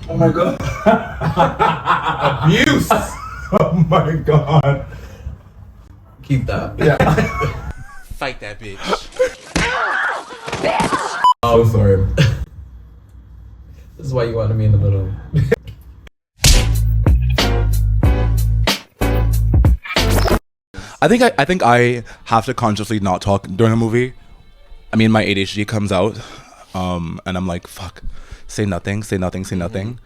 Oh my god. Abuse. Oh my god. Keep that. Yeah. Fight that bitch. So sorry. This is why you wanted me in the middle. I think I have to consciously not talk during a movie. I mean, my ADHD comes out, and I'm like, fuck, say nothing, say nothing, say nothing,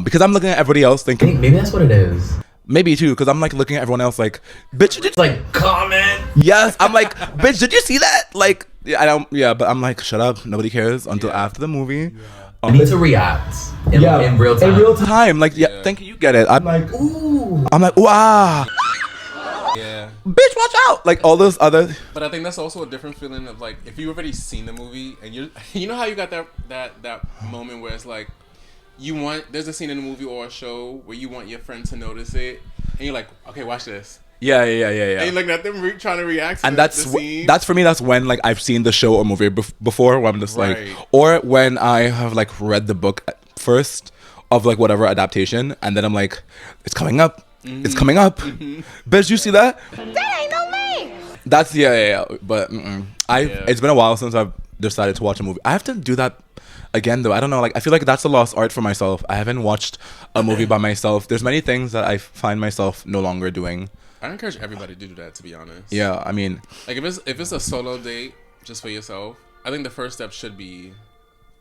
because I'm looking at everybody else thinking Maybe that's what it is. maybe too, because I'm like looking at everyone else like, bitch, you did Like, comment. yes, I'm like, bitch, did you see that? Like, yeah, I don't, yeah, but I'm like, shut up, nobody cares until after the movie. I need to react in real time. In real time, like, yeah, thank you, you get it. I'm like, Ooh. I'm like, wow. Yeah. Bitch, watch out! Like all those other. But I think that's also a different feeling of like if you've already seen the movie and you know how you got that moment where it's like there's a scene in a movie or a show where you want your friend to notice it and you're like, okay, watch this. Yeah. And you're looking at them trying to react to And the that's scene. that's for me. That's when like I've seen the show or movie before, where I'm just like, or when I have like read the book first of like whatever adaptation, and then I'm like, it's coming up. It's coming up. Bitch, you see that? That ain't no me. That's yeah. But it's been a while since I've decided to watch a movie. I have to do that again though. I don't know. Like I feel like that's a lost art for myself. I haven't watched a movie by myself. There's many things that I find myself no longer doing. I encourage everybody to do that, to be honest. Yeah, I mean, like if it's a solo date just for yourself, I think the first step should be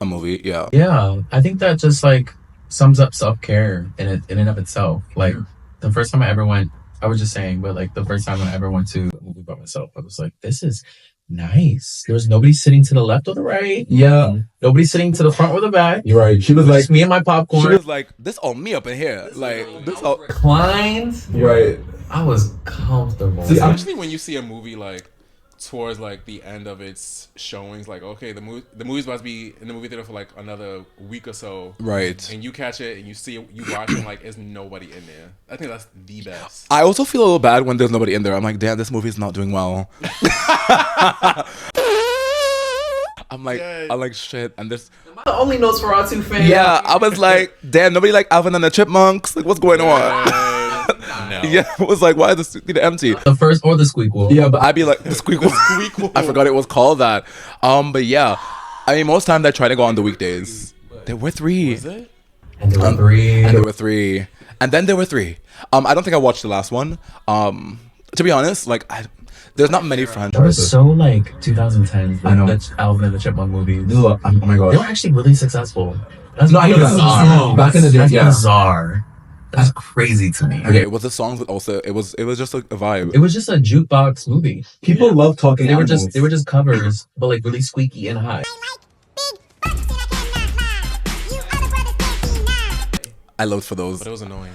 a movie. Yeah. Yeah, I think that just like sums up self-care in and of itself. Like the first time I ever went, I was just saying, but like the first time I ever went to a movie by myself, I was like, this is nice. There was nobody sitting to the left or the right. Yeah. Nobody sitting to the front or the back. You're right. She was like, Just me and my popcorn. She was like, this all me up in here. Like this all. reclined. right. I was comfortable. See, especially when you see a movie like towards like the end of its showings, like okay, the movie's about to be in the movie theater for like another week or so, Right. and you catch it and you watch it, like there's nobody in there. I think that's the best. I also feel a little bad when there's nobody in there. I'm like, damn, this movie's not doing well. I'm like, shit, and this. Am I the only Nosferatu fan? Yeah, I was like, damn, nobody like Alvin and the Chipmunks. Like, what's going on? No. Yeah, it was like, why is this theater empty? The first or the Squeakquel. Yeah, but I'd be like, the squeakquel. I forgot it was called that. But yeah, I mean, most times I try to go on the weekdays. There were three. Was it? And there were three. And there were three. And then there were three. I don't think I watched the last one. To be honest, like, there's not many That franchises. was so like 2010s. I know. The Alvin and the Chipmunk movies. Oh my They were god. actually really successful. That's No, I know that. bizarre. Back in the day, That's yeah. bizarre. That's crazy to me. Okay, it was the songs, but also it was just a vibe. It was just a jukebox movie. People love talking. They were animals. just covers, but like really squeaky and high. I looked for those. But it was annoying.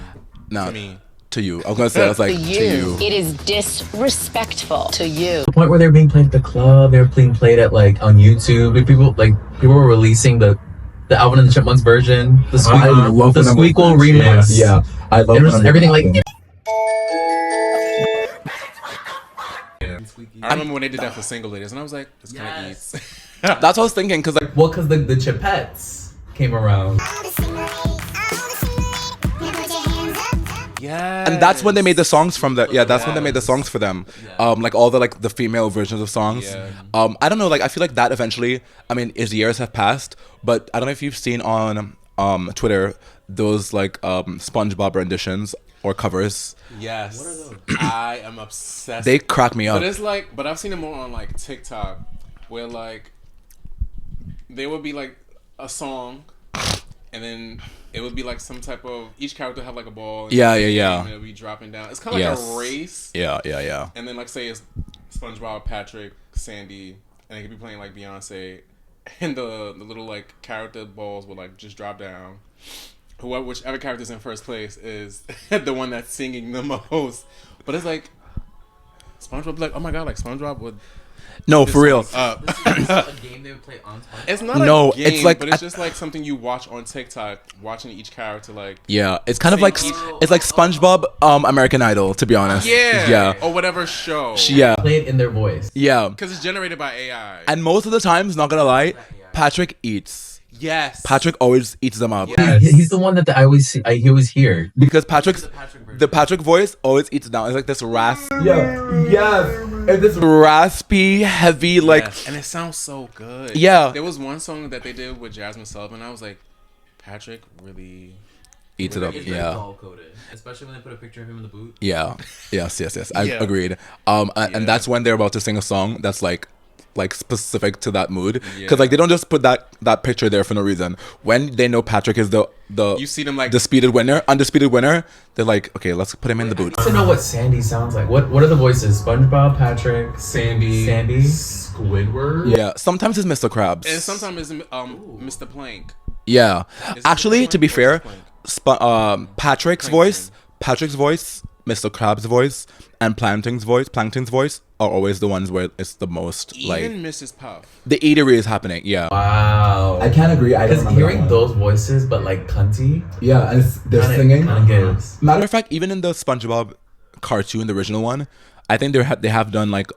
No, to me. to you. I was gonna say, I was like, To to you, you. it is disrespectful to you. The point where they were being played at the club, they were being played at like on YouTube. People were releasing the Alvin and the Chipmunks version, the Squeakquel remix. Yeah, I love It was everything like. I remember when they did that for single ladies, and I was like, "This kind of eats." That's what I was thinking, cause like, Well, because the Chipettes came around. Yeah. and that's when they made the songs from the. Yeah, that's when they made the songs for them. Like all the female versions of songs. Yeah. I don't know. Like I feel like that eventually. I mean, as years have passed, but I don't know if you've seen on Twitter those like SpongeBob renditions or covers. Yes. What are those? I am obsessed. They crack me up. But it's like, but I've seen it more on like TikTok, where like there would be like a song, and then it would be like some type of each character have like a ball. And Yeah. And it'll be dropping down. It's kind of like a race. Yeah. And then like say it's SpongeBob, Patrick, Sandy, and they could be playing like Beyonce, and the little like character balls will like just drop down. Whichever character's in first place is the one that's singing the most. But it's like SpongeBob be like, oh my god, like SpongeBob would. No, for real. a game they would play on SpongeBob. It's not No, a game, it's like- but it's just like something you watch on TikTok, watching each character like. Yeah, it's kind of Sing like each- it's like SpongeBob, American Idol, to be honest. Yeah. Or whatever show. Yeah. Play it in their voice. Yeah. Because it's generated by AI. And most of the times, not gonna lie, Patrick eats. Yes. Patrick always eats them up. Yes. He's the one that I always see. He always hear. Because the Patrick voice always eats it down. It's like this Yes. raspy, heavy, like Yes, and it sounds so good. Yeah. There was one song that they did with Jasmine Sullivan. I was like, Patrick really eats it up. It's very Yeah. doll coded, especially when they put a picture of him in the boot. Yeah. Yes. I Yeah. agreed. And that's when they're about to sing a song that's like specific to that mood. Yeah. Because like they don't just put that picture there for no reason. When they know Patrick is the You see them like undisputed winner, they're like, okay, let's put him in the boot. To know what Sandy sounds like. What are the voices? SpongeBob, Patrick, Sandy. Squidward. Yeah. Sometimes it's Mr. Krabs. and sometimes it's Mr. Plank. Yeah. Is it Actually, Mr. to be Plank or fair, Plank? Patrick's voice, Mr. Krabs' voice, and Plankton's voice are always the ones where it's the most like Even Mrs. Puff. the eatery is happening. Yeah. Wow. I can't agree. I don't Because remember hearing that one. those voices, but like cunty, Yeah, and they're singing. kind of gives. Matter of fact, even in the SpongeBob cartoon, the original one, I think they have done like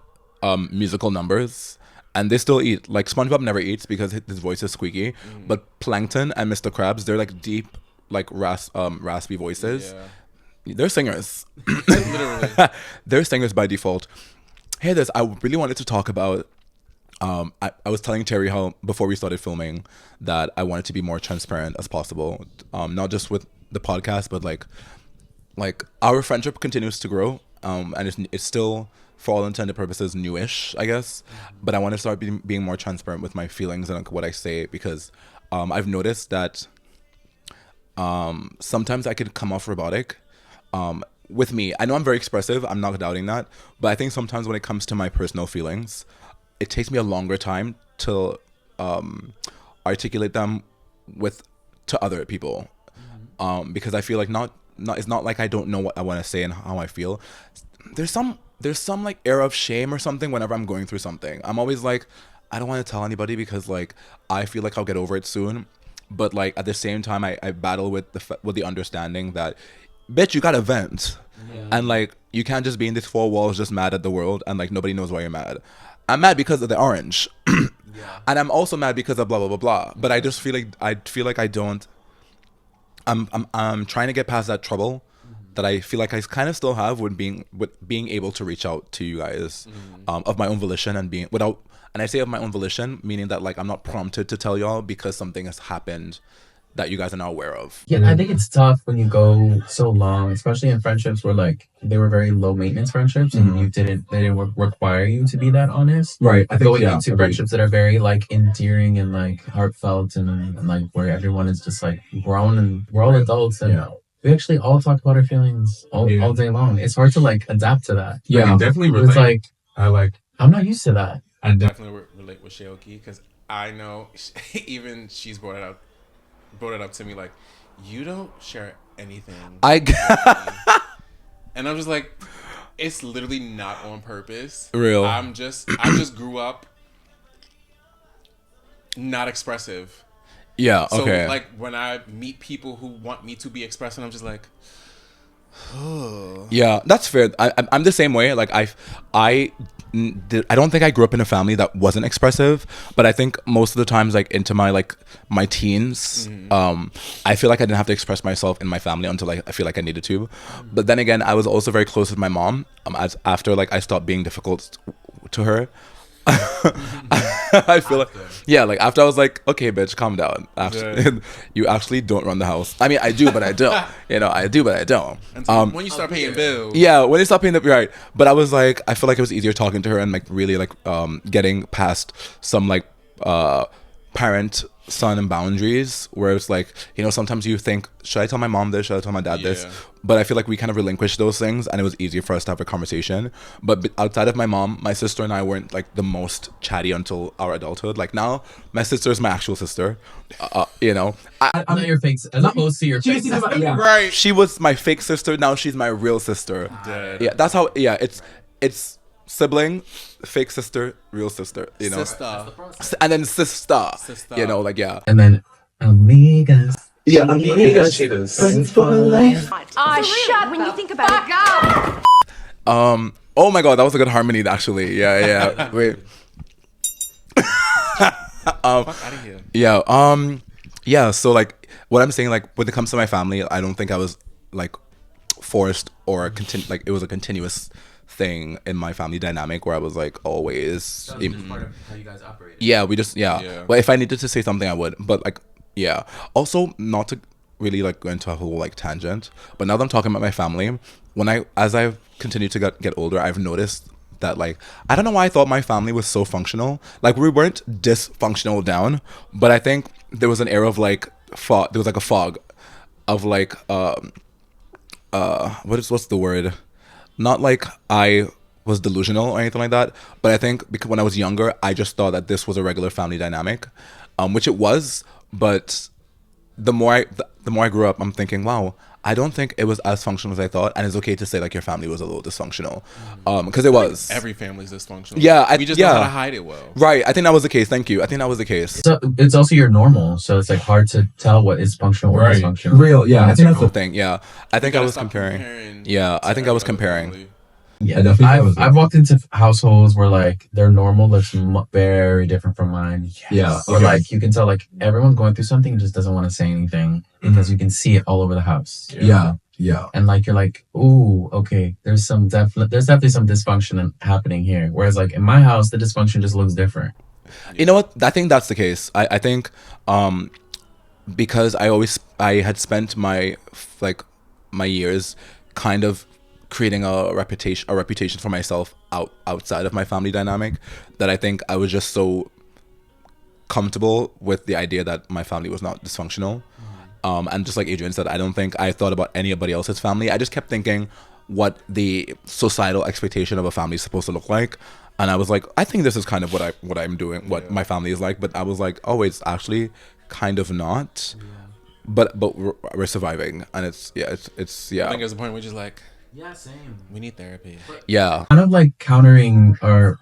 musical numbers, and they still eat. Like SpongeBob never eats because his voice is squeaky, but Plankton and Mr. Krabs, they're like deep, like raspy voices. Yeah. They're singers. Literally. They're singers by default. Hey, I really wanted to talk about. I was telling Terry how before we started filming that I wanted to be more transparent as possible, not just with the podcast, but like our friendship continues to grow, and it's still, for all intended purposes, newish, I guess. But I want to start being more transparent with my feelings and like, what I say, because I've noticed that sometimes I could come off robotic. With me, I know I'm very expressive, I'm not doubting that, but I think sometimes when it comes to my personal feelings, it takes me a longer time to articulate them to other people, because I feel like it's not like I don't know what I want to say and how I feel. There's some like air of shame or something whenever I'm going through something. I'm always like, I don't want to tell anybody because like I feel like I'll get over it soon, but like at the same time I battle with the understanding that, bitch, you gotta vent. And like you can't just be in these four walls just mad at the world and like nobody knows why you're mad. I'm mad because of the orange. And I'm also mad because of blah blah blah blah. But I just feel like I don't. I'm trying to get past that trouble that I feel like I kind of still have with being able to reach out to you guys of my own volition and being without. And I say of my own volition, meaning that like I'm not prompted to tell y'all because something has happened that you guys are not aware of. Yeah, I think it's tough when you go so long, especially in friendships where like they were very low maintenance friendships, and they didn't require you to be that honest. Right. I think Going yeah, into agreed. friendships that are very like endearing and like heartfelt and like where everyone is just like grown and we're all adults and we actually all talk about our feelings all day long. It's hard to like adapt to that. Yeah, definitely. It's like I'm not used to that. I definitely relate with Chioke because I know even she's brought it up to me like, you don't share anything. And I'm just like, it's literally not on purpose. Real. I just grew up not expressive. Yeah. So Okay. like when I meet people who want me to be expressive, I'm just like, oh. Yeah, that's fair. I'm the same way. Like I don't think I grew up in a family that wasn't expressive, but I think most of the times, like into my teens, I feel like I didn't have to express myself in my family until I feel like I needed to. But then again, I was also very close with my mom. After like I stopped being difficult to her. I feel like like after I was like, okay, bitch, calm down. After you actually don't run the house. I mean, I do, but I don't. I do, but I don't. When you start paying bills. Yeah, when you stop paying the right. But I was like, I feel like it was easier talking to her and like really like getting past some like parent son and boundaries where it's like, sometimes you think, should I tell my mom this, should I tell my dad this? But I feel like we kind of relinquished those things and it was easier for us to have a conversation. But outside of my mom, my sister and I weren't like the most chatty until our adulthood. Like now my sister is my actual sister. I'm not your fake, as opposed to your fake sister. Right. She was my fake sister, now she's my real sister. Yeah, that's how. It's sibling, fake sister, real sister, Sister. and then sister. And then amigas. Yeah, amigas. Friends for life. Shut when you think about it. Oh my god, that was a good harmony actually. Yeah. Wait. Fuck out of here. Yeah. yeah, so like what I'm saying, like when it comes to my family, I don't think I was like forced or like it was a continuous thing in my family dynamic where I was like always That was just part of how you guys operated. yeah, we just yeah. Well, if I needed to say something I would, but like yeah. Also, not to really like go into a whole like tangent, but now that I'm talking about my family, as I continue to get older, I've noticed that like I don't know why I thought my family was so functional. Like we weren't dysfunctional down, but I think there was an era of like fog. There was like a fog of like what's the word? Not like I was delusional or anything like that, but I think because when I was younger, I just thought that this was a regular family dynamic, which it was. But the more I grew up, I'm thinking, wow, I don't think it was as functional as I thought, and it's okay to say like your family was a little dysfunctional, because it was. Every family's dysfunctional. Yeah, we just know how to hide it well. Right, I think that was the case. Thank you. I think that was the case. So it's also your normal, so it's like hard to tell what is functional or dysfunctional. Real, yeah. I think that's the thing. Yeah, I think I was comparing. Yeah, I think I was comparing. Family. Yeah, I've walked into households where like their normal looks very different from mine. Yeah, or like you can tell like everyone's going through something and just doesn't want to say anything because you can see it all over the house. Yeah. And like you're like, ooh, okay, there's definitely some dysfunction happening here. Whereas like in my house, the dysfunction just looks different. You know what? I think that's the case. I think because I had spent my years kind of creating a reputation for myself outside of my family dynamic, that I think I was just so comfortable with the idea that my family was not dysfunctional. And just like Adrian said, I don't think I thought about anybody else's family. I just kept thinking what the societal expectation of a family is supposed to look like, and I was like, I think this is kind of what I'm doing, what my family is like. But I was like, oh, it's actually kind of not. But we're surviving, and it's I think there's a point where you're just like, yeah, same. We need therapy. Yeah. Kind of like countering or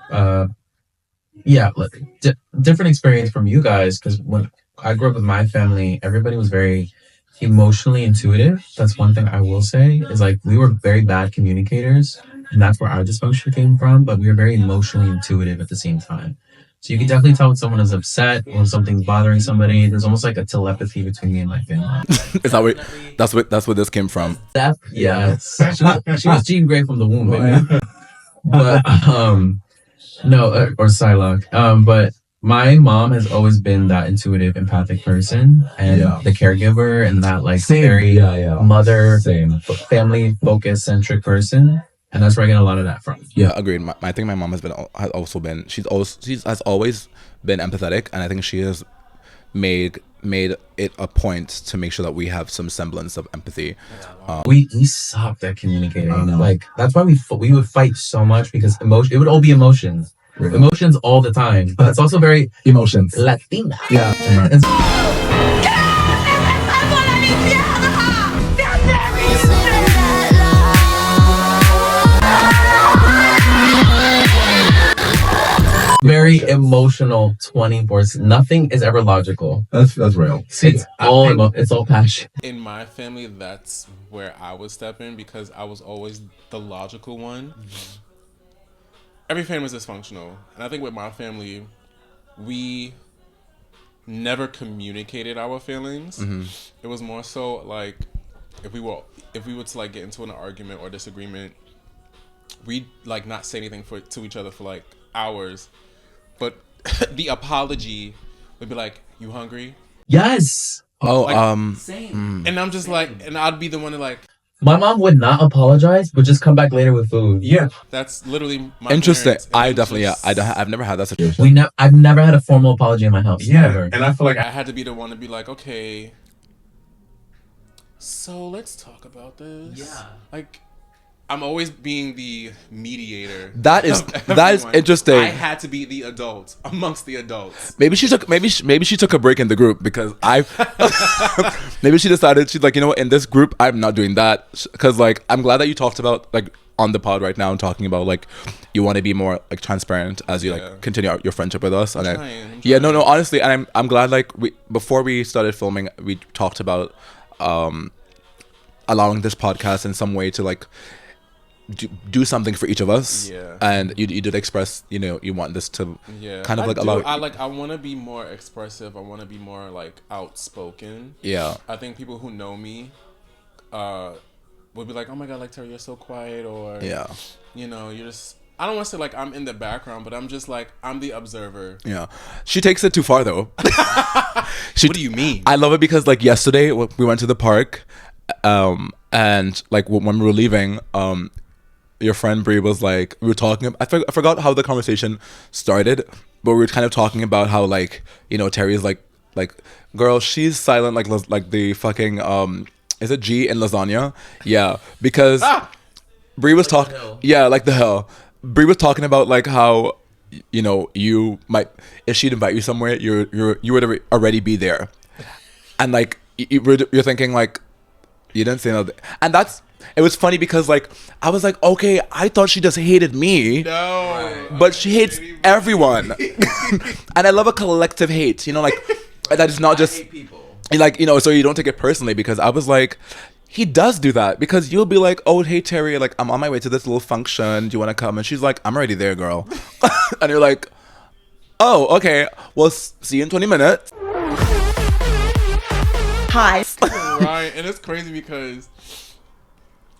different experience from you guys, because when I grew up with my family, everybody was very emotionally intuitive. That's one thing I will say is like we were very bad communicators, and that's where our dysfunction came from. But we were very emotionally intuitive at the same time. So you can definitely tell when someone is upset or when something's bothering somebody. There's almost like a telepathy between me and my family. Is that what that's where this came from? Yes. She was Jean Grey from the womb, baby. But or Psylocke. But my mom has always been that intuitive, empathic person, and the caregiver, and that like very mother, family focused centric person. And that's where I get a lot of that from. Yeah, agreed. I think my mom has always been empathetic, and I think she has made it a point to make sure that we have some semblance of empathy. We sucked at communicating. Like that's why we would fight so much, because it would all be emotions. Really? Emotions all the time. But it's also very emotions. Latina. Yeah. Very emotional 24/7. Nothing is ever logical. That's real. It's all passion. In my family, that's where I would step in, because I was always the logical one. Every family is dysfunctional, and I think with my family, we never communicated our feelings. It was more so like if we were to like get into an argument or disagreement, we'd like not say anything to each other for like hours. But the apology would be like, "You hungry?" Yes. Same. And I'm just like, and I'd be the one to like. My mom would not apologize, but just come back later with food. Yeah, that's literally my interesting. Parents, I've never had that situation. I've never had a formal apology in my house. Yeah, ever. and I feel like I had to be the one to be like, okay, so let's talk about this. Yeah, like. I'm always being the mediator. That is interesting. I had to be the adult amongst the adults. Maybe she took a break in the group, because maybe she decided, she's like, you know what, in this group I'm not doing that, because like I'm glad that you talked about like on the pod right now and talking about like you want to be more like transparent as you like continue your friendship with us. And I'm trying. No, honestly, and I'm glad like before we started filming we talked about allowing this podcast in some way to like do something for each of us. Yeah. And you did express, you know, you want this to kind of like allow. I want to be more expressive. I want to be more like outspoken. Yeah. I think people who know me would be like, oh my god, like Terry, you're so quiet, or Yeah. you know, you're just. I don't want to say like I'm in the background, but I'm just like I'm the observer. Yeah. She takes it too far though. What do you mean? I love it because like yesterday we went to the park, and like when we were leaving, your friend Brie was like, we were talking. I forgot how the conversation started, but we were kind of talking about how like, you know, Terry's like girl, she's silent like the fucking is it G in lasagna? Yeah, because Brie was talking. Yeah, like the hell. Brie was talking about like how, you know, you might, if she'd invite you somewhere, you would already be there, and like you're thinking like you didn't say nothing, and it was funny because like I was like, okay, I thought she just hated me, but she hates everyone, and I love a collective hate, you know, like that is not just like, you know, so you don't take it personally, because I was like, he does do that, because you'll be like, oh, hey Terry, like I'm on my way to this little function, do you want to come? And she's like, I'm already there, girl. And you're like, oh, okay, well, see you in 20 minutes. Hi. Right, and it's crazy because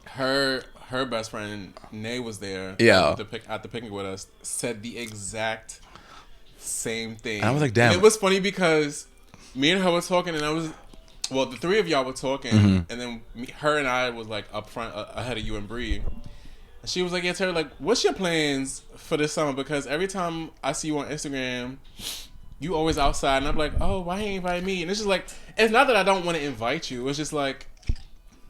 her best friend Nay was there. Yeah. At the picnic with us, said the exact same thing. And I was like, damn. And it was funny because me and her were talking, and the three of y'all were talking, and then her and I was like up front ahead of you and Bree. And she was like, yeah, Terry, like, what's your plans for this summer? Because every time I see you on Instagram, you always outside. And I'm like, oh, why ain't you invite me? And it's just like, it's not that I don't want to invite you. It's just like,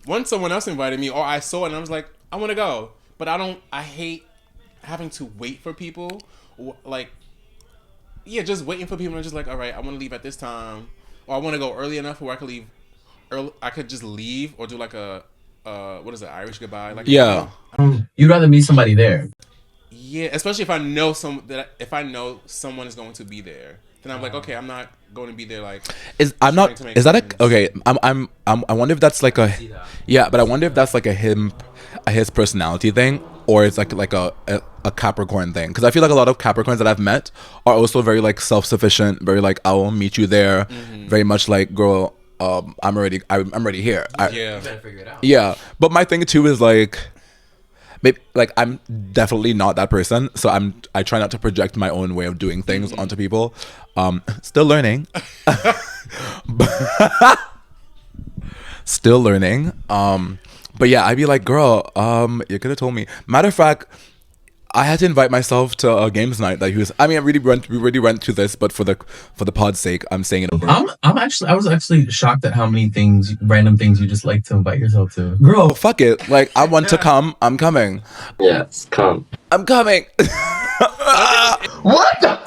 once someone else invited me, or I saw it and I was like, I want to go. But I hate having to wait for people. Like, yeah, just waiting for people. And I'm just like, all right, I want to leave at this time. Or I want to go early enough where I could leave early. I could just leave or do like a, what is it, Irish goodbye? Like, Yeah. You'd rather meet somebody there. Yeah, especially if I know someone is going to be there. Then I'm like, okay, I'm not going to be there. Like, I wonder if that's like but I wonder if that's like his personality thing, or it's like a Capricorn thing, because I feel like a lot of Capricorns that I've met are also very like self-sufficient, very like, I will meet you there, very much like, girl, I'm already here. You better figure it out. Yeah, but my thing too is like, maybe like I'm definitely not that person, so I try not to project my own way of doing things onto people. Still learning. Still learning. But yeah, I'd be like, girl, you could have told me. Matter of fact, I had to invite myself to a games night that he was. I mean, we already went to this, but for the pod's sake, I'm saying it over. I was actually shocked at how many random things you just like to invite yourself to. Girl, fuck it. Like, I want to come. I'm coming. Yes, come. I'm coming. What the?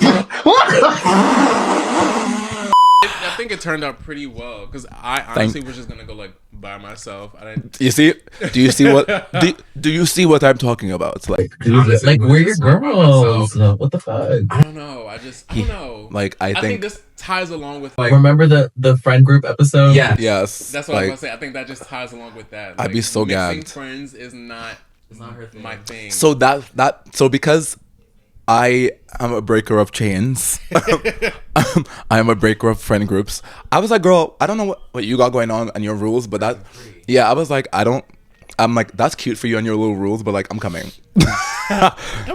I think it turned out pretty well, because I honestly was just gonna go like by myself. I didn't. You see? Do you see what? Do you see what I'm talking about? It's like, like, we're your girls. What the fuck? I don't know. I don't know. Like, I think this ties along with Like, remember the friend group episode? Yeah. yes. That's what like, I was gonna say. I think that just ties along with that. I'd be so mixing gagged. Friends is not her thing. my thing. So so because I am a breaker of chains, I am a breaker of friend groups. I was like, girl, I don't know what you got going on and your rules, but I was like, I'm like, that's cute for you and your little rules, but like, I'm coming.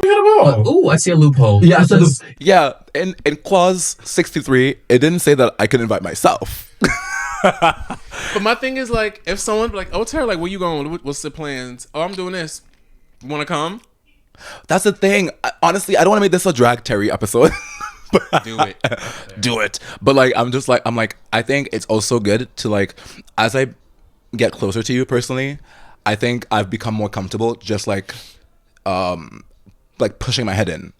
Ooh, I see a loophole. Yeah, Yeah, in clause 63, it didn't say that I could invite myself. But my thing is like, if someone like, oh Terry, like, where you going? What's the plans? Oh, I'm doing this. You want to come? That's the thing. Honestly, I don't want to make this a drag Terry episode. Do it. Do it. But like, I'm like, I think it's also good to like, as I get closer to you personally, I think I've become more comfortable just like pushing my head in,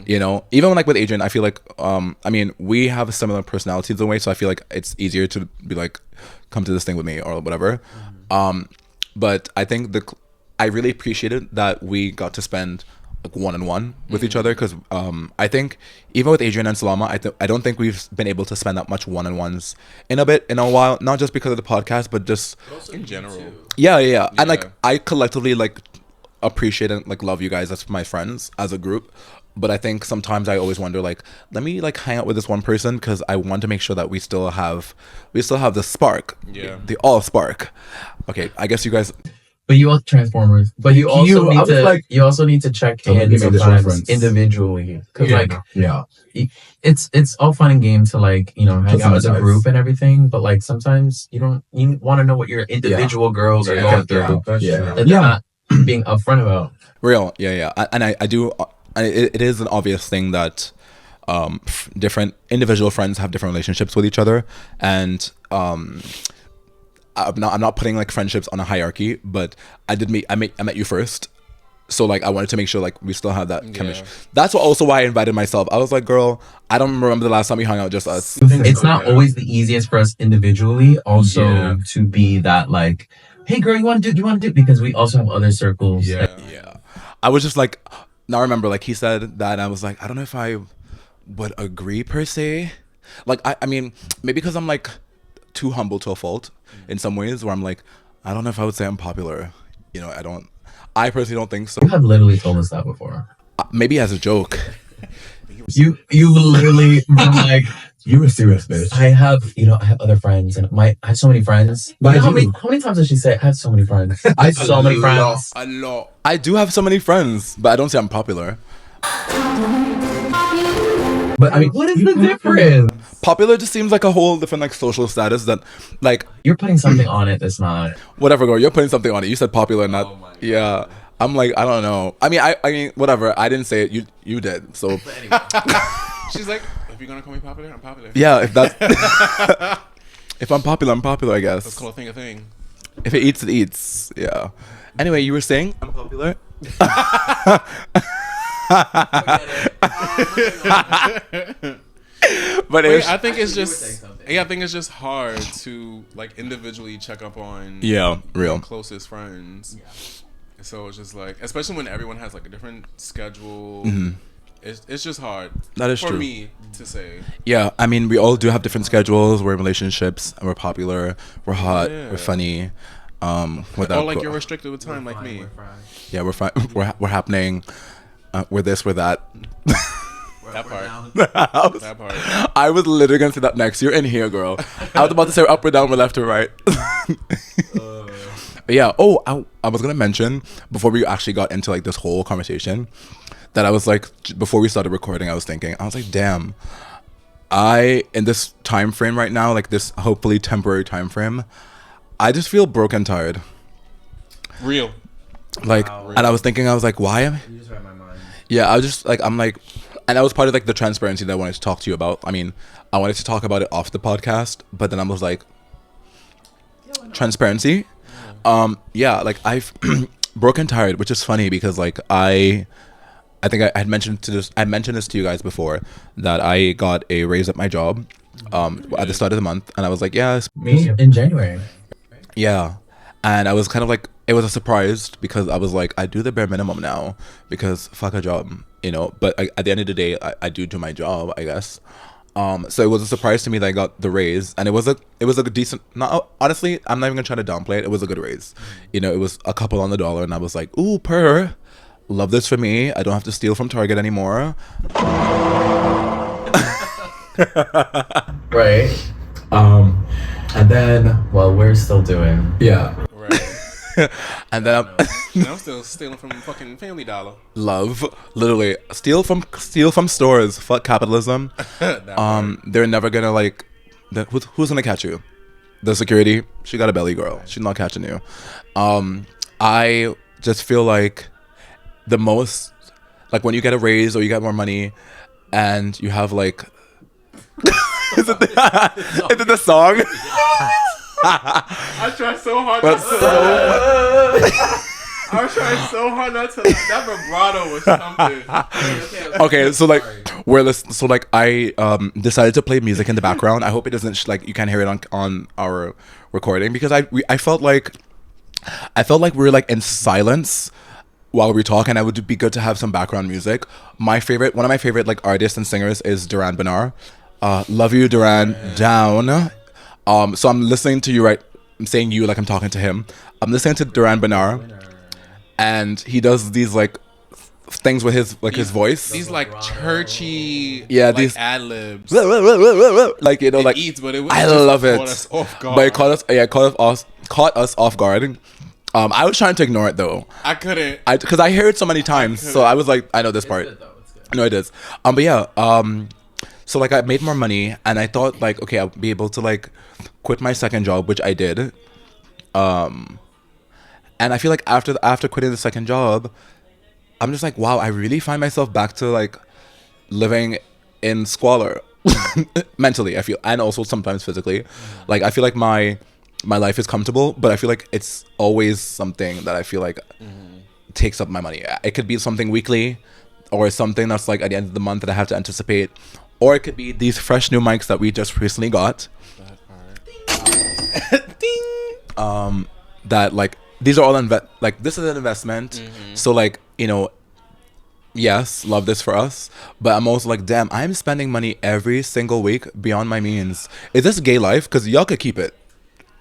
you know, even like with Adrian, I feel like, I mean, we have similar personalities in a way, so I feel like it's easier to be like, come to this thing with me or whatever. But I think I really appreciated that we got to spend like one-on-one with each other, because I think even with Adrian and Selama, I don't think we've been able to spend that much one-on-ones in a while, not just because of the podcast, but just in general. Yeah. And like, I collectively like appreciate and like love you guys as my friends as a group, but I think sometimes I always wonder like, let me like hang out with this one person because I want to make sure that we still have the spark, the all spark. Okay, I guess you guys. But you also Transformers. But you also need to check in sometimes individually because it's all fun and games to like hang out as a group and everything. But like sometimes you want to know what your individual girls are going through. And not being upfront about. Real, and I do. It is an obvious thing that different individual friends have different relationships with each other, and I'm not putting like friendships on a hierarchy, but I met you first, so like I wanted to make sure like we still have that chemistry. That's also why I invited myself. I was like, girl, I don't remember the last time we hung out, just us. It's not always the easiest for us individually also to be that like, hey girl, you want to do because we also have other circles. I was just like, now I remember like he said that and I was like, I don't know if I would agree per se. Like I mean maybe because I'm like too humble to a fault in some ways, where I'm like, I don't know if I would say I'm popular. I personally don't think so. You have literally told us that before. Maybe as a joke. You literally been like, you were serious, bitch. I have other friends, and I have so many friends. How many times did she say I have so many friends? I have so many friends. A lot. I do have so many friends, but I don't say I'm popular. But I mean, what is the difference? Popular just seems like a whole different like social status that like you're putting something on it that's not. Whatever, girl. You're putting something on it. You said popular, not I'm like, I don't know. I mean, whatever. I didn't say it. You did. So. But anyway. She's like, if you're gonna call me popular, I'm popular. Yeah, if that's if I'm popular, I'm popular. I guess. Let's call a thing. If it eats, it eats. Yeah. Anyway, you were saying I'm popular. But I think it's just hard to like individually check up on real closest friends. So it's just like, especially when everyone has like a different schedule. It's just hard. That is for true. me to say. Yeah, I mean, we all do have different schedules. We're in relationships, and we're popular, we're hot, we're funny. Or like you're restricted with time, like me. Yeah, we're fine. We're happening. We're this, we're that. That part. That part. I was literally gonna say that next. You're in here, girl. I was about to say up or down, or left or right. Yeah. Oh, I was gonna mention before we actually got into like this whole conversation that I was like, before we started recording, I was like, damn, in this time frame right now, like this hopefully temporary time frame, I just feel broke and tired. Real. Like, and I was thinking, I was like, why am I? You just read my mind. Yeah, I was just like, I'm like, and that was part of like the transparency that I wanted to talk to you about. I mean, I wanted to talk about it off the podcast, but then I was like, transparency. Yeah, like I've broken tired, which is funny because like I think I mentioned this to you guys before that I got a raise at my job at the start of the month, and I was like, yes, me in January. Yeah, and I was kind of like, it was a surprise because I was like, I do the bare minimum now because fuck a job, but at the end of the day, I do my job, I guess. So it was a surprise to me that I got the raise, and it was a decent. Not honestly, I'm not even gonna try to downplay it. It was a good raise, it was a couple on the dollar, and I was like, ooh, love this for me. I don't have to steal from Target anymore. Right. And then, well, we're still doing. Yeah. Right. And then I'm still stealing from fucking Family Dollar. Love, literally steal from stores. Fuck capitalism. They're never gonna like. Who's gonna catch you? The security. She got a belly, girl. She's not catching you. I just feel like the most, like when you get a raise or you get more money, and you have like. Is it the song? I tried so hard I was trying so hard not to. That vibrato was something. Okay, so like I decided to play music in the background. I hope it doesn't like you can't hear it on our recording because I felt like we were like in silence while we talk, and it would be good to have some background music. One of my favorite like artists and singers is Duran Bernard. Love you, Duran. Down. So I'm listening to you, right? I'm saying you like I'm talking to him. I'm listening to Duran Bernard, and he does these like things with his voice. These like churchy, Yeah, like, these ad libs. Like, you know, like Eats, but it I just love it. caught us off guard. But it caught us off guard. I was trying to ignore it though. I couldn't. Because I hear it so many times, so I was like, I know this part. It's good though. It's good. No, it is. But yeah. So like I made more money, and I thought like, okay, I'll be able to like quit my second job, which I did. And I feel like after quitting the second job, I'm just like, wow, I really find myself back to like living in squalor mentally, I feel, and also sometimes physically. Like I feel like my life is comfortable, but I feel like it's always something that I feel like takes up my money. It could be something weekly, or something that's like at the end of the month that I have to anticipate, or it could be these fresh new mics that we just recently got. That like these are all like this is an investment. So like, you know, yes, love this for us, but I'm also like, damn, I'm spending money every single week beyond my means. Is this gay life? Because y'all could keep it.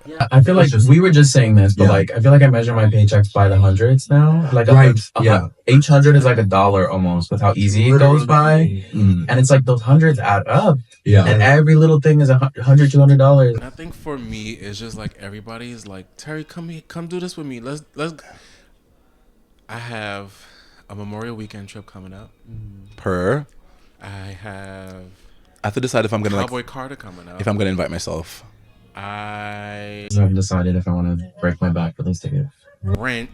Yeah, I feel like we were just saying this, but like I feel like I measure my paychecks by the hundreds now. Like each hundred is like $1 almost, with how easy it goes by, and it's like those hundreds add up. Yeah. And every little thing is $100, $200. And I think for me, it's just like everybody's like, Terry, come here, come do this with me. Let's. I have a Memorial Weekend trip coming up. I have to decide if I'm gonna Cowboy Carter coming up. if I'm gonna invite myself. I haven't decided if I want to break my back for this ticket. rent,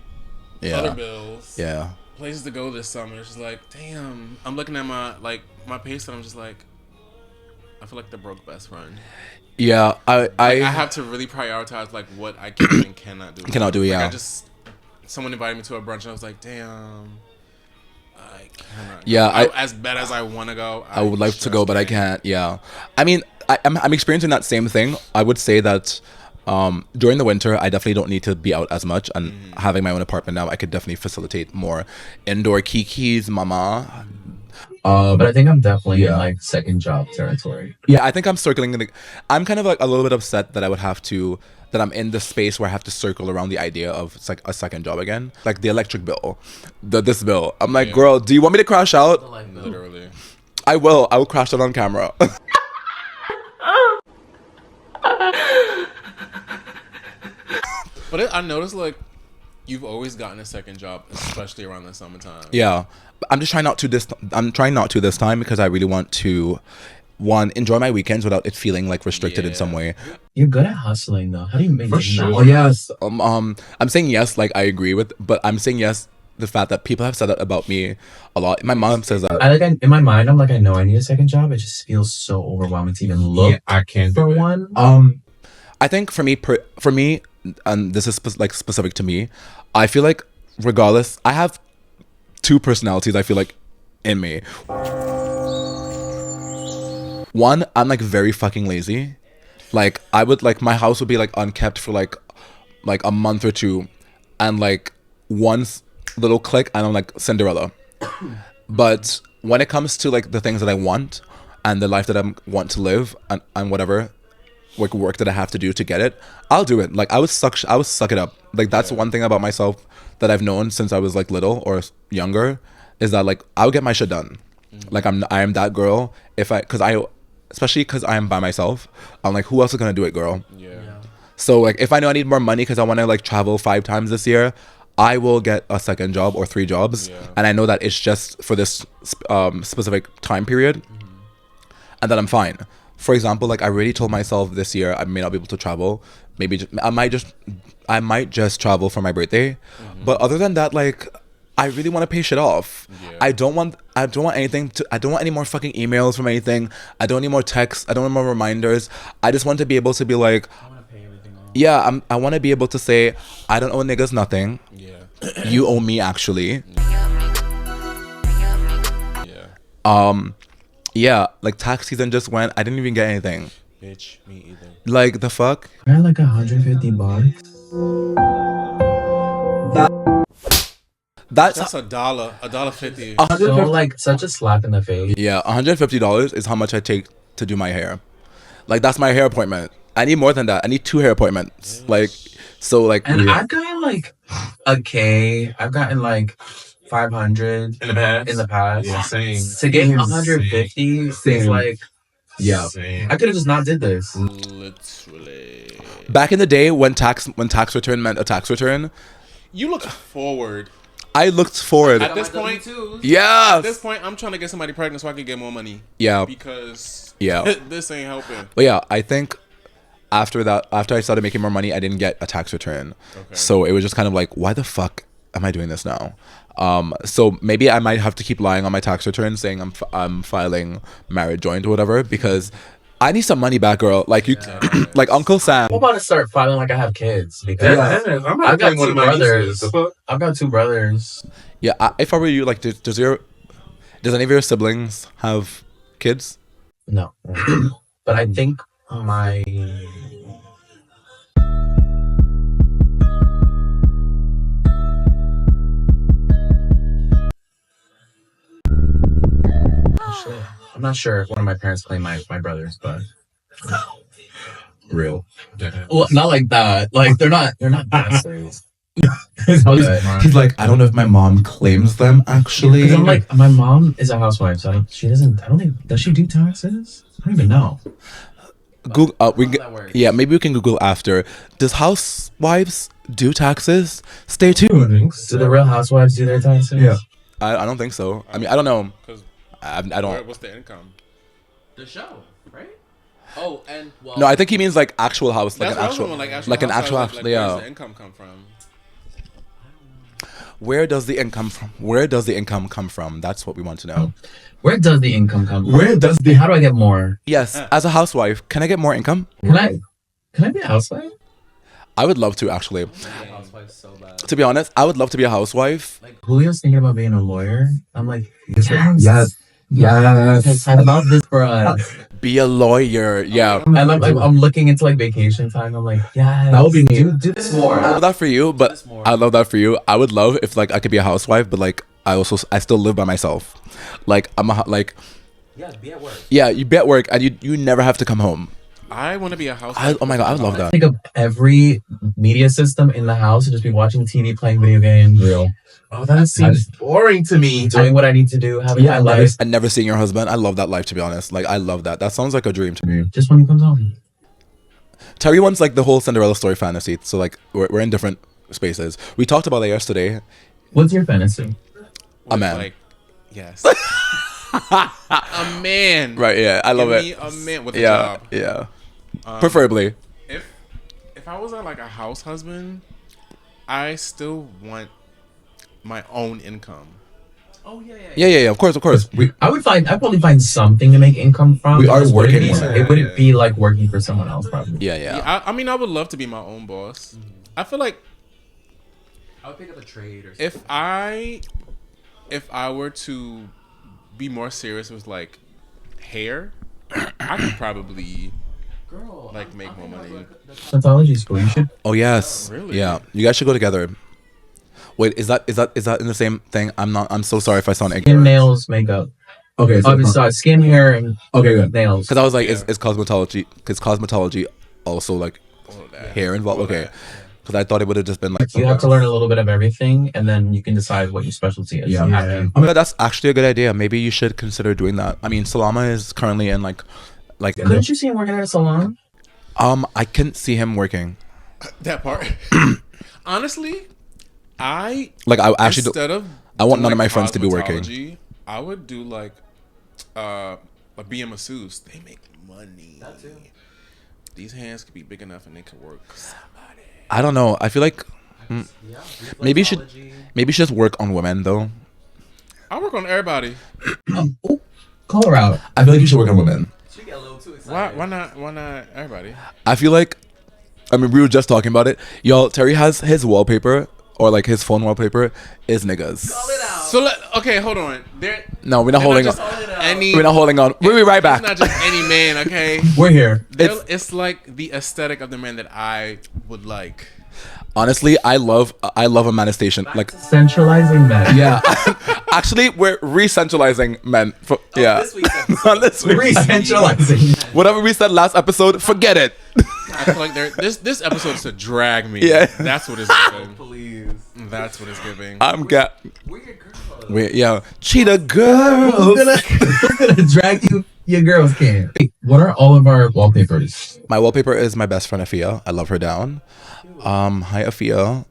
Yeah. other bills, Yeah. places to go this summer. It's just like, damn. I'm looking at my pay stub. I'm just like, I feel like the broke best friend. Yeah. I have to really prioritize like what I can and cannot do. Yeah. Someone invited me to a brunch and I was like, damn. I cannot. Yeah. As bad as I want to go, I would like to go, but I can't. Yeah. I mean, I'm experiencing that same thing. I would say that during the winter, I definitely don't need to be out as much. And having my own apartment now, I could definitely facilitate more indoor kikis, mama. But I think I'm definitely in like second job territory. Yeah, I think I'm circling. I'm kind of like a little bit upset that that I'm in the space where I have to circle around the idea of it's like a second job again. Like the electric bill, this bill. I'm like, girl, do you want me to crash out? Literally. I will crash out on camera. But I noticed like you've always gotten a second job, especially around the summertime. Yeah, I'm just trying not to this time because I really want to, one, enjoy my weekends without it feeling like restricted in some way. You're good at hustling though. How do you make For that? sure. Oh, yes. I'm saying yes, like I agree with, but I'm saying yes the fact that people have said that about me a lot. My mom says that. In my mind, I'm like, I know I need a second job. It just feels so overwhelming to even look I can't for do it. one. I think for me, and this is specific to me, I feel like regardless, I have two personalities. I feel like in me. One, I'm like very fucking lazy. Like I would like my house would be like unkept for like a month or two, and like once little click and I'm like Cinderella. But when it comes to like the things that I want and the life that I want to live and whatever like work that I have to do to get it, I'll do it. Like I would suck it up. Like that's one thing about myself that I've known since I was like little or younger, is that like I'll get my shit done. Like I am that girl especially because I am by myself. I'm like, who else is gonna do it, girl? Yeah. So like if I know I need more money because I want to like travel 5 times this year, I will get a second job or 3 jobs, and I know that it's just for this specific time period, and that I'm fine. For example, like I already told myself this year I may not be able to travel. Maybe I might just travel for my birthday, but other than that, like I really want to pay shit off. Yeah. I don't want any more fucking emails from anything. I don't need more texts. I don't need more reminders. I just want to be able to be like, I want to pay everything off. Yeah, I want to be able to say, I don't owe niggas nothing. Yeah. You owe me actually. Yeah. Yeah, like tax season just went. I didn't even get anything. Bitch, me either. Like the fuck? I had like $150. That's $1.50. So like such a slap in the face. Yeah, $150 is how much I take to do my hair. Like that's my hair appointment. I need more than that. I need 2 hair appointments. Like so like. And I've gotten like a K. I've gotten like 500 In the past? in the past. Yeah, same. To get 150 is Same. like, Yeah. I could have just not did this. Literally. Back in the day when tax return meant a tax return, You look forward. I looked forward. At this point, Yes. at this point, I'm trying to get somebody pregnant so I can get more money. Yeah. Because Yeah. this ain't helping. But yeah, I think after I started making more money, I didn't get a tax return. Okay. So it was just kind of like, why the fuck am I doing this now? So maybe I might have to keep lying on my tax return saying I'm filing marriage joint or whatever, because I need some money back, girl. Like you, like Uncle Sam. I'm about to start filing like I have kids because I'm I've got one two of my brothers. nieces. The fuck? I've got two brothers. Yeah, if I were you, like, does any of your siblings have kids? No, but I think my actually, I'm not sure if one of my parents claim my brothers, but Real. well, not like that. Like they're not bastards. He's like, I don't know if my mom claims them actually. Because I'm like, my mom is a housewife, so I don't think, does she do taxes? I don't even know. Google. that works. Yeah, maybe we can Google after. Does housewives do taxes? Stay tuned. Do the Real Housewives do their taxes? Yeah. I don't think so. I mean, I don't know. 'Cause I don't. what's the income? The show, right? Oh, and well. No, I think he means like actual house, like That's an what I was actual, wondering, like an actual, housewives, actually, where's yeah. the income come from? Where does the income from? Where does the income come from? That's what we want to know. Where does the income come from? Where does the How do I get more? Yes, as a housewife, can I get more income? Can I be a housewife? I would love to actually. Housewives so bad. To be honest, I would love to be a housewife. Julio's thinking about being a lawyer. I'm like, Yes. I love this for us. Be a lawyer. Yeah. And I'm looking into like vacation time. I'm like, yeah, That would be neat. do this more. I love that for you, but I love that for you. I would love if like I could be a housewife, but like I still live by myself. Like Yeah, be at work. yeah, you be at work and you never have to come home. I want to be a housewife. Oh my god, I would love that. Think of every media system in the house and just be watching TV, playing video games. Real. Oh, that seems boring to me. doing what I need to do, having my life. And never seeing your husband. I love that life, to be honest. Like I love that. That sounds like a dream to me. Just when he comes home. Terry wants like the whole Cinderella story fantasy. So like we're in different spaces. We talked about that yesterday. What's your fantasy? A man. Like, yes. A man. Right, yeah. I love Give it. me a man with a Yeah, job. yeah. Preferably. If I was like a house husband, I still want my own income. Oh yeah. Yeah. Of course. I'd probably find something to make income from. We are It wouldn't working be- on it. It wouldn't be like working for someone else, probably. Yeah. I mean, I would love to be my own boss. I feel like I would pick up a trade or something. if I were to be more serious with like hair, I could probably Girl, like make more money. Cosmetology school. You should. Oh yes. Really? Yeah. You guys should go together. Wait, is that in the same thing? I'm so sorry if I sound Skin, ignorant. nails, makeup. Okay. So, Obviously, skin, hair, and okay, good. nails. Because I was like, is cosmetology? Because cosmetology also like All of that. hair involved? All of Okay. that. Because I thought it would have just been like. You have to learn a little bit of everything, and then you can decide what your specialty is. Yeah. After you- Oh my god, that's actually a good idea. Maybe you should consider doing that. I mean, Selama is currently in like. Couldn't you see him working at a salon? I couldn't see him working. That part. Honestly, I Actually instead of I want doing, none of like, my friends to be working. cosmetology, I would do like be a masseuse. They make money. That too. These hands could be big enough and they could work somebody. I don't know. I feel like Yeah. maybe you should reflexology. just work on women though. I work on everybody. Call her out. I feel like you should work on women. She get a little too excited. Why not everybody? I feel like, I mean, we were just talking about it. Y'all, Terry has his wallpaper or like his phone wallpaper is niggas. Call it out. So okay, hold on. No, we're not They're holding not on. just- any. We're not holding on. We'll be right back. It's not just any man, okay? We're here. It's like the aesthetic of the man that I would like. Honestly, I love a manifestation. Like Centralizing men. yeah. Actually, we're re-centralizing men. This week's episode. On this week. Re-centralizing. Whatever we said last episode, forget it. I feel like this episode is to drag me. Yeah. That's what it's giving. Please. That's what it's giving. I'm We're your girl. yeah. Cheetah girls. Who's gonna drag you? Your girls can. What are all of our wallpapers? My wallpaper is my best friend Afia. I love her down. Hi Afia.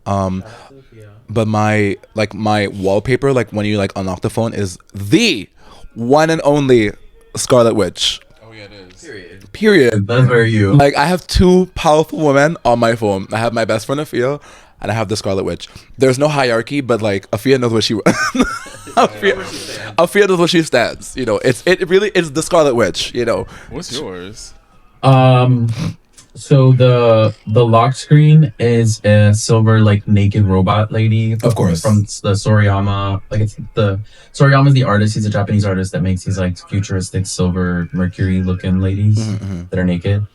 But my wallpaper, like when you like unlock the phone, is the one and only Scarlet Witch. Oh yeah, it is. Period. That's very you. Like I have two powerful women on my phone. I have my best friend Afia, and I have the Scarlet Witch. There's no hierarchy, but like Afia knows where she Afia knows where she stands. You know, it really is the Scarlet Witch. You know. What's yours? So the lock screen is a silver like naked robot lady. Of course. From the Sorayama. Like Sorayama's the artist. He's a Japanese artist that makes these like futuristic silver Mercury looking ladies that are naked.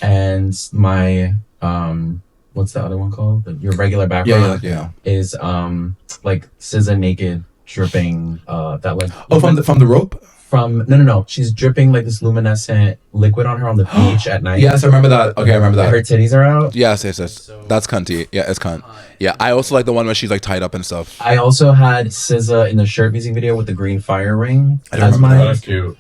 And my what's the other one called? Your regular background is like SZA naked dripping that like from the rope. No. She's dripping like this luminescent liquid on her on the beach at night. Yes, I remember that. Okay, I remember that. Her titties are out. Yes. That's cunty. Yeah, it's cunt. Yeah, I also like the one where she's like tied up and stuff. I also had SZA in the shirt music video with the green fire ring. I don't remember that. That's cute.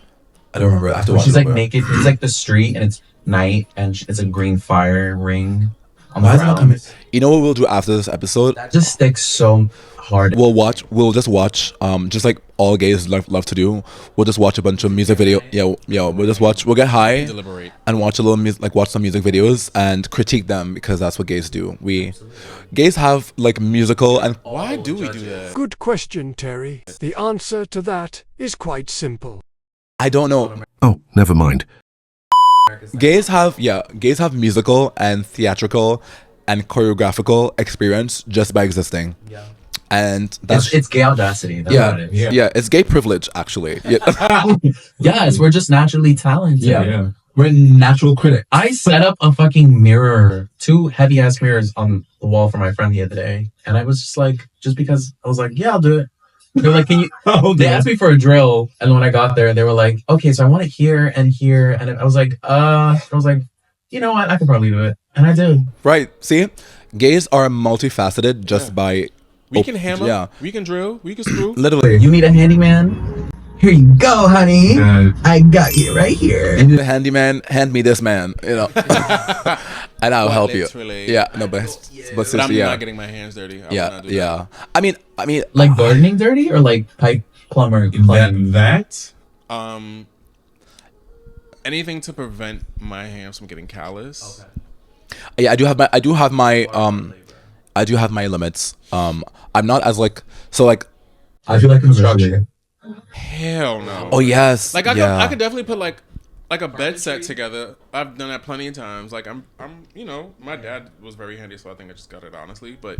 I don't remember. I have to watch She's it like naked. It's like the street and it's night and it's a green fire ring on the Why is it not ground. coming? You know what we'll do after this episode? That just sticks so hard. We'll just watch just like all gays love to do. We'll just watch a bunch of music video. We'll get high Deliberate. and watch a little watch some music videos and critique them because that's what gays do. Gays have like musical and Why do we do that? Good question, Terry. The answer to that is quite simple. I don't know. Oh, never mind. Gays have musical and theatrical and choreographical experience just by existing. Yeah. And that's It's gay audacity. That's what it is. yeah, it's gay privilege actually. Yeah. Yes, we're just naturally talented. Yeah. We're natural critics. I set up a fucking mirror, 2 heavy ass mirrors on the wall for my friend the other day, and I was just because I was like, yeah, I'll do it. They're like, can you? They asked me for a drill, and when I got there, they were like, okay, so I want it here and here, and I was like, you know what? I could probably do it, and I did. Right. See, gays are multifaceted just by. We can hammer. Yeah. We can drill. We can screw. Literally. You need a handyman? Here you go, honey. I got you right here. You need a handyman, hand me this man, you know. And I'll help you. Literally. Yeah, no, but But I'm seriously, not getting my hands dirty. I will not do yeah. I mean, Like gardening dirty or like pipe plumber? That anything to prevent my hands from getting callous. yeah, I do have my limits. I'm not as like I feel like construction. Hell no. oh yes. Like I yeah. could definitely put like a bed set together. I've done that plenty of times. Like I'm you know, my dad was very handy, so I think I just got it honestly. But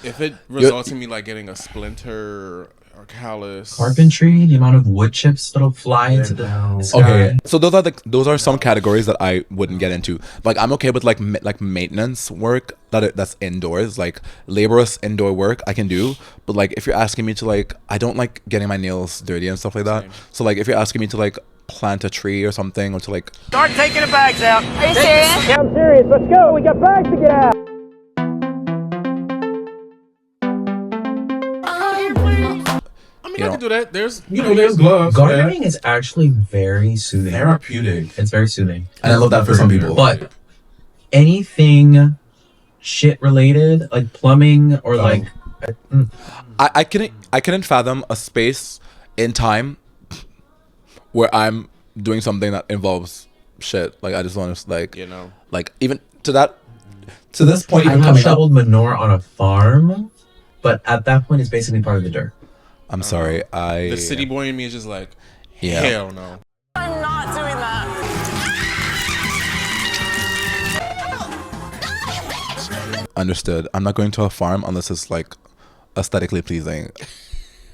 if it results in me like getting a splinter or callus, Carpentry, the amount of wood chips that'll fly into the sky. Okay, so those are some categories that I wouldn't get into. Like I'm okay with like maintenance work that's indoors, like laborious indoor work I can do. But like if you're asking me to like, I don't like getting my nails dirty and stuff like that. Same. So like if you're asking me to like plant a tree or something, or to like Start taking the bags out. Are you serious? Yeah, I'm serious. Let's go. We got bags to get out. I mean, I can do that. There's there's gloves. Gardening is actually very soothing. Therapeutic. It's very soothing. And I love that for some people. But anything shit related, like plumbing or like I couldn't fathom a space in time where I'm doing something that involves shit. Like I just want to like like even to this point I even have coming up. shoveled manure on a farm, but at that point it's basically part of the dirt. I'm sorry. the city boy in me is just like, Yeah. hell no. I'm not doing that. Understood. I'm not going to a farm unless it's like aesthetically pleasing.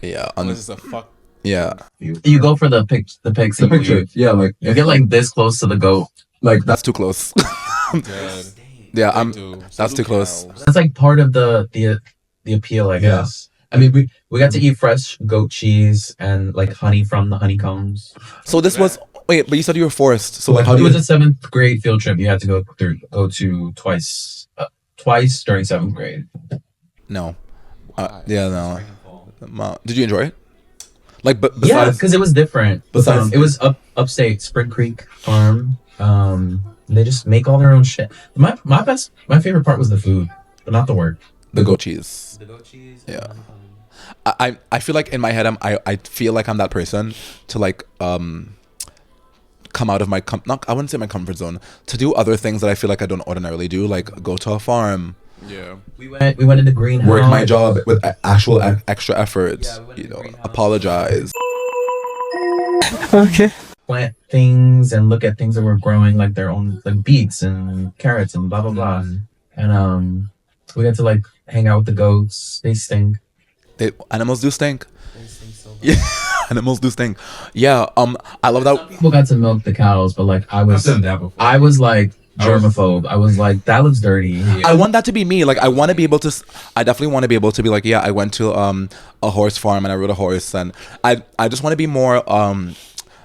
Yeah. Unless it's a fuck Yeah. You go for the pics. The picture. Yeah, like you get like this close to the goat. like That's too close. Yeah, that's too close. That's like part of the appeal, I guess. I mean, we got to eat fresh goat cheese and like honey from the honeycombs. So this was wait, but you said you were forced. So like, It was a 7th grade field trip. You had to go to twice during 7th grade. No. Yeah, no. Did you enjoy it? Like, but Yeah, besides, because it was different. Besides- It was upstate Spring Creek Farm. They just make all their own shit. My favorite part was the food, but not the work. the goat cheese. The goat cheese. Yeah. I feel like in my head I feel like I'm that person to like come out of my I wouldn't say my comfort zone, to do other things that I feel like I don't ordinarily do, like go to a farm. Yeah. We went in the greenhouse. work my job with actual Extra effort, Yeah, we went to the greenhouse. apologize. Okay. Plant things and look at things that were growing, like their own, like beets and carrots and blah blah blah. And we got to like hang out with the goats. They stink. Animals do stink. They stink so bad. Yeah, animals do stink. Yeah, I love that. People got to milk the cows, but like I was that before. I was like germaphobe. I was like, that looks dirty. I want that to be me. Like, I want to be able to. I definitely want to be able to be like, yeah, I went to a horse farm and I rode a horse, and I just want to be more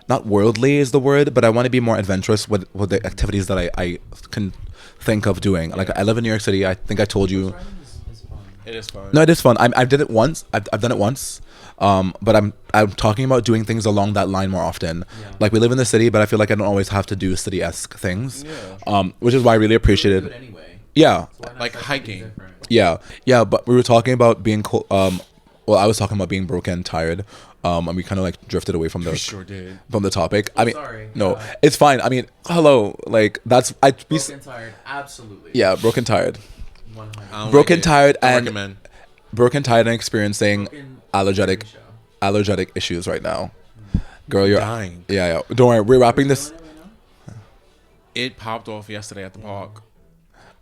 not worldly is the word, but I want to be more adventurous with the activities that I can think of doing. Like, I live in New York City. I think I told you. It is fun. No, it is fun. I did it once. I've done it once. But I'm talking about doing things along that line more often. Yeah. Like, we live in the city, but I feel like I don't always have to do city-esque things. Yeah. Which is why I really appreciated Do it. it anyway. Yeah. So why not Like try something hiking. different? Yeah, but we were talking about being well, I was talking about being broken and tired. And we kind of like drifted away from We the sure did. from the topic. I mean, Sorry. no, it's fine. I mean, hello, like that's Broken, tired. Absolutely. yeah, broken, tired, 100. I don't broken, like it. tired, I and recommend. broken, tired, and experiencing Broken allergic show. allergic issues right now. Girl, you're Dying. Yeah. Don't worry, we're wrapping this. It popped off yesterday at the park.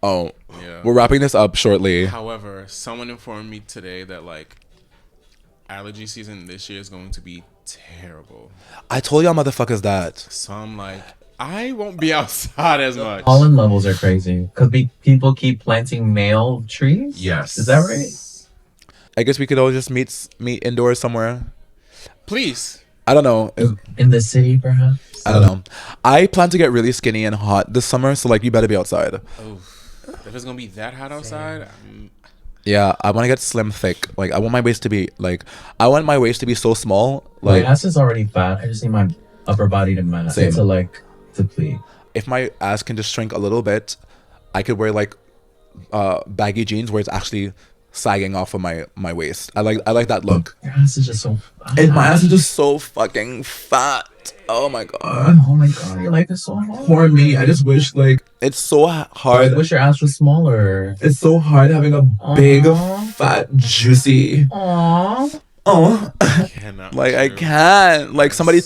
Oh, Yeah. we're wrapping this up shortly. However, someone informed me today that like allergy season this year is going to be terrible. I told y'all motherfuckers that. So I'm like, I won't be outside as much. Pollen levels are crazy because people keep planting male trees. Yes. Is that right? I guess we could all just meet indoors somewhere. Please. I don't know. In the city, perhaps. I don't know. I plan to get really skinny and hot this summer, so like you better be outside. Oh, if it's gonna be that hot outside, Yeah, I want to get slim thick. Like I want my waist to be like I want my waist to be so small. Like My ass is already fat. I just need my upper body to match Same. to like deplete. if my ass can just shrink a little bit, I could wear like baggy jeans where it's actually sagging off of my waist. I like that look. Your ass is just so fat. And my ass is just so fucking fat. Oh my god. Oh my god, your life is so hard. For me, I just wish like It's so I hard. wish your ass was smaller. it's so hard having a big, fat, juicy. Aww. Oh, cannot. Like I can't. Like somebody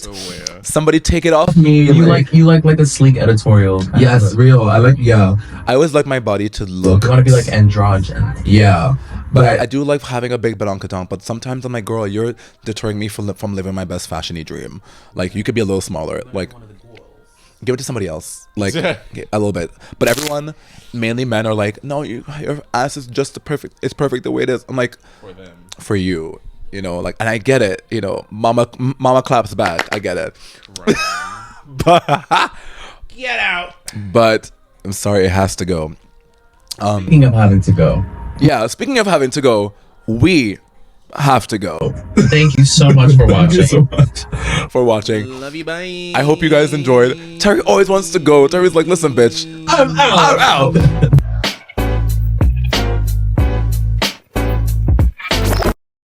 take it off me. You like a sleek editorial. kind yes, of. real. I like I always like my body to look. You want to be like androgen. yeah. But I do like having a big badonkadonk, but sometimes I'm like, girl, you're deterring me from living my best fashion-y dream. Like, you could be a little smaller. Like, give it to somebody else. Like, Yeah. okay, a little bit. But everyone, mainly men, are like, no, your ass is just it's perfect the way it is. I'm like, For them. for you, you know, like, and I get it, you know, mama claps back. I get it. Right. But, Get out. but I'm sorry, it has to go. Speaking of having to go, Yeah, speaking of having to go, we have to go. thank you so much for watching. For watching. Love you. Bye. I hope you guys enjoyed. Terry always wants to go. Terry's like, listen, bitch, I'm out.